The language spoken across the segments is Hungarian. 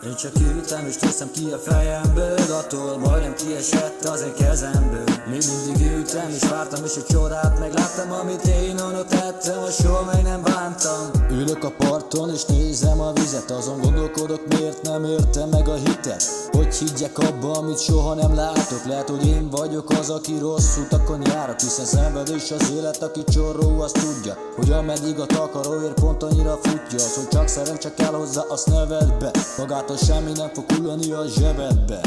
Én csak ültem és néztem ki a fejemből, attól majdnem kiesett az én kezemből. Még mindig ültem és vártam, és egy csodát megláttam, amit én annak tettem, a soha meg nem bántam. Ülök a parton és nézem a vizet, azon gondolkodok, miért nem értem meg a hitet. Hogy higgyek abba, amit soha nem látok. Lehet, hogy én vagyok az, aki rossz utakon járok, hiszen szenvedés az élet, aki csorró, azt tudja, hogy ameddig a takaróért pont annyira futja. Az, hogy csak szerencse kell hozzá, azt neveld be, magától semmi nem fog hullani a zsebedbe.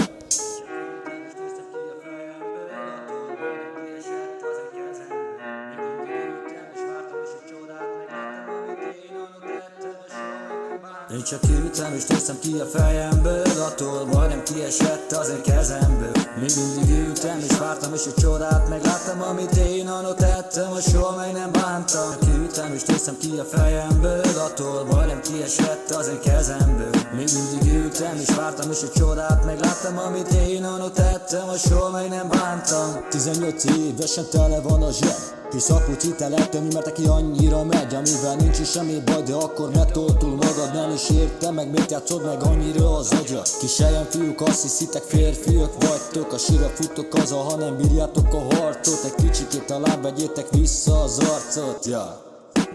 Én csak ültem és néztem ki a fejemből, attól majdnem kiesett az én kezemből. Még mindig ültem és vártam, és egy csodát megláttam, amit én annak tettem, a soha meg nem bántam. Csak ültem és néztem ki a fejemből, attól majdnem kiesett az én kezemből. Még mindig ültem és vártam, és egy csodát megláttam, amit én annak tettem, a soha meg nem bántam. 18 évesen tele van a zseb, hisz aput hitel eltönni, mert aki annyira megy, amivel nincs is semmi baj, de akkor megtoltul magad, nem is értem meg, miért játszod meg annyira az agyat. Kis helyen fiúk, azt hiszitek férfiak vagytok, a sírra futok haza, ha nem bírjátok a harcot. Egy kicsikét talán vegyétek vissza az arcot, ja.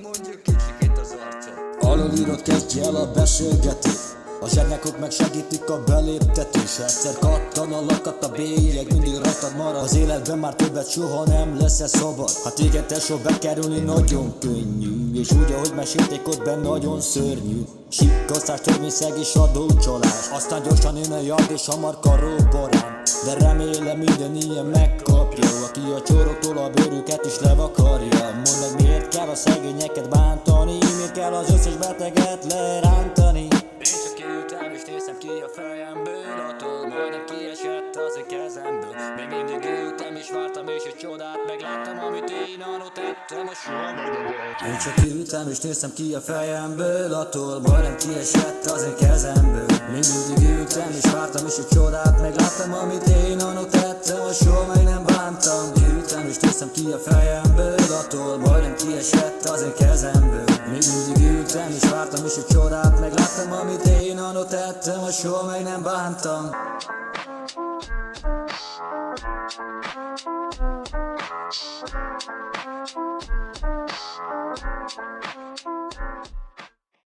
Mondjuk kicsikét az arcot. Alulírod kezdje el a beszélgetést, a zsebnyákok meg segítik a beléptetés. Egyszer kattan a lakat, a bélyeg mindig rajtad marad. Az életben már többet soha nem lesz szabad. Ha téged tesó bekerülni nagyon könnyű, és úgy ahogy mesélték ott benn nagyon szörnyű. Sikkasztás, törvényszegés, adócsalás, aztán gyorsan jön a jard és hamar karóborán. De remélem minden ilyen megkapja, aki a csóroktól a bőrüket is levakarja. Mondd meg, miért kell a szegényeket bántani, miért kell az összes beteget lerántani. Én csak ültem és néztem ki a fejemből, attól majdnem kiesett az én kezemből. Még mindig ültem és vártam, és egy csodát megláttam, amit én annak tettem, a soha meg nem bántam. Én csak ültem és néztem ki a fejemből, attól majdnem kiesett az én kezemből. Még mindig ültem és vártam, és egy csodát megláttam, amit én annak tettem, a soha meg nem bántam. Ültem és néztem ki a fejemből, attól majdnem kiesett az én kezemből. Még mindig ültem és vártam, és egy csodát megláttam, amit én annak tettem, a soha meg nem bántam.